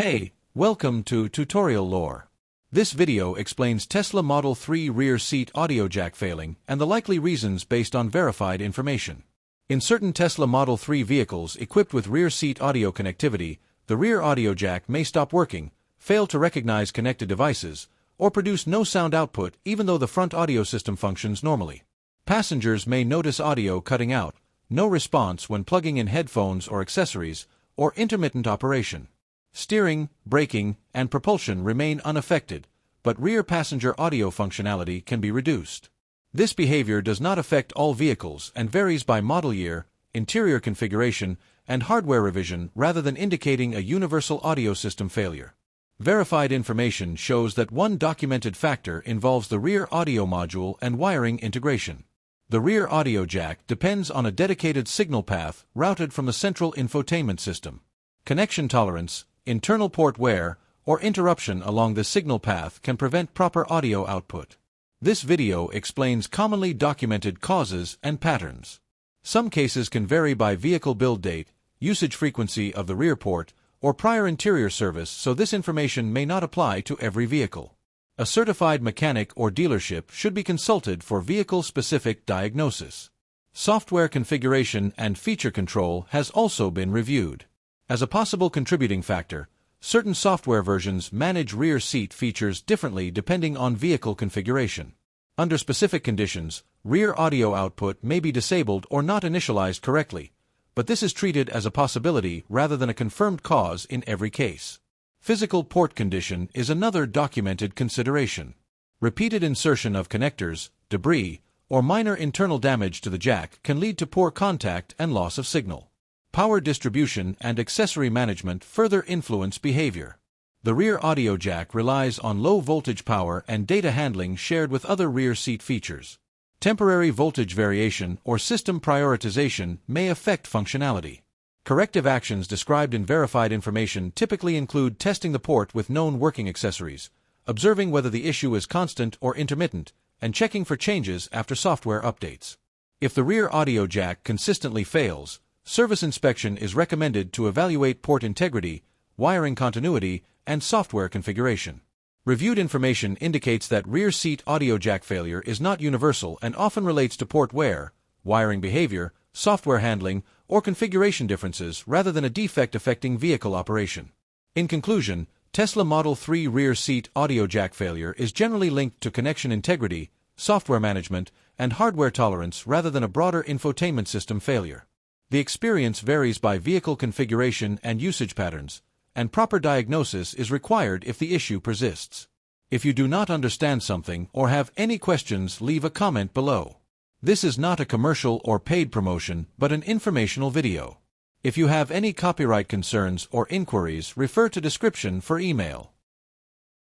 Hey, welcome to Tutorial Lore. This video explains Tesla Model 3 rear seat audio jack failing and the likely reasons based on verified information. In certain Tesla Model 3 vehicles equipped with rear seat audio connectivity, the rear audio jack may stop working, fail to recognize connected devices, or produce no sound output even though the front audio system functions normally. Passengers may notice audio cutting out, no response when plugging in headphones or accessories, or intermittent operation. Steering, braking, and propulsion remain unaffected, but rear passenger audio functionality can be reduced. This behavior does not affect all vehicles and varies by model year, interior configuration, and hardware revision rather than indicating a universal audio system failure. Verified information shows that one documented factor involves the rear audio module and wiring integration. The rear audio jack depends on a dedicated signal path routed from the central infotainment system. Connection tolerance, internal port wear, or interruption along the signal path can prevent proper audio output. This video explains commonly documented causes and patterns. Some cases can vary by vehicle build date, usage frequency of the rear port, or prior interior service, so this information may not apply to every vehicle. A certified mechanic or dealership should be consulted for vehicle-specific diagnosis. Software configuration and feature control has also been reviewed. As a possible contributing factor, certain software versions manage rear seat features differently depending on vehicle configuration. Under specific conditions, rear audio output may be disabled or not initialized correctly, but this is treated as a possibility rather than a confirmed cause in every case. Physical port condition is another documented consideration. Repeated insertion of connectors, debris, or minor internal damage to the jack can lead to poor contact and loss of signal. Power distribution and accessory management further influence behavior. The rear audio jack relies on low voltage power and data handling shared with other rear seat features. Temporary voltage variation or system prioritization may affect functionality. Corrective actions described in verified information typically include testing the port with known working accessories, observing whether the issue is constant or intermittent, and checking for changes after software updates. If the rear audio jack consistently fails, service inspection is recommended to evaluate port integrity, wiring continuity, and software configuration. Reviewed information indicates that rear seat audio jack failure is not universal and often relates to port wear, wiring behavior, software handling, or configuration differences rather than a defect affecting vehicle operation. In conclusion, Tesla Model 3 rear seat audio jack failure is generally linked to connection integrity, software management, and hardware tolerance rather than a broader infotainment system failure. The experience varies by vehicle configuration and usage patterns, and proper diagnosis is required if the issue persists. If you do not understand something or have any questions, leave a comment below. This is not a commercial or paid promotion, but an informational video. If you have any copyright concerns or inquiries, refer to description for email.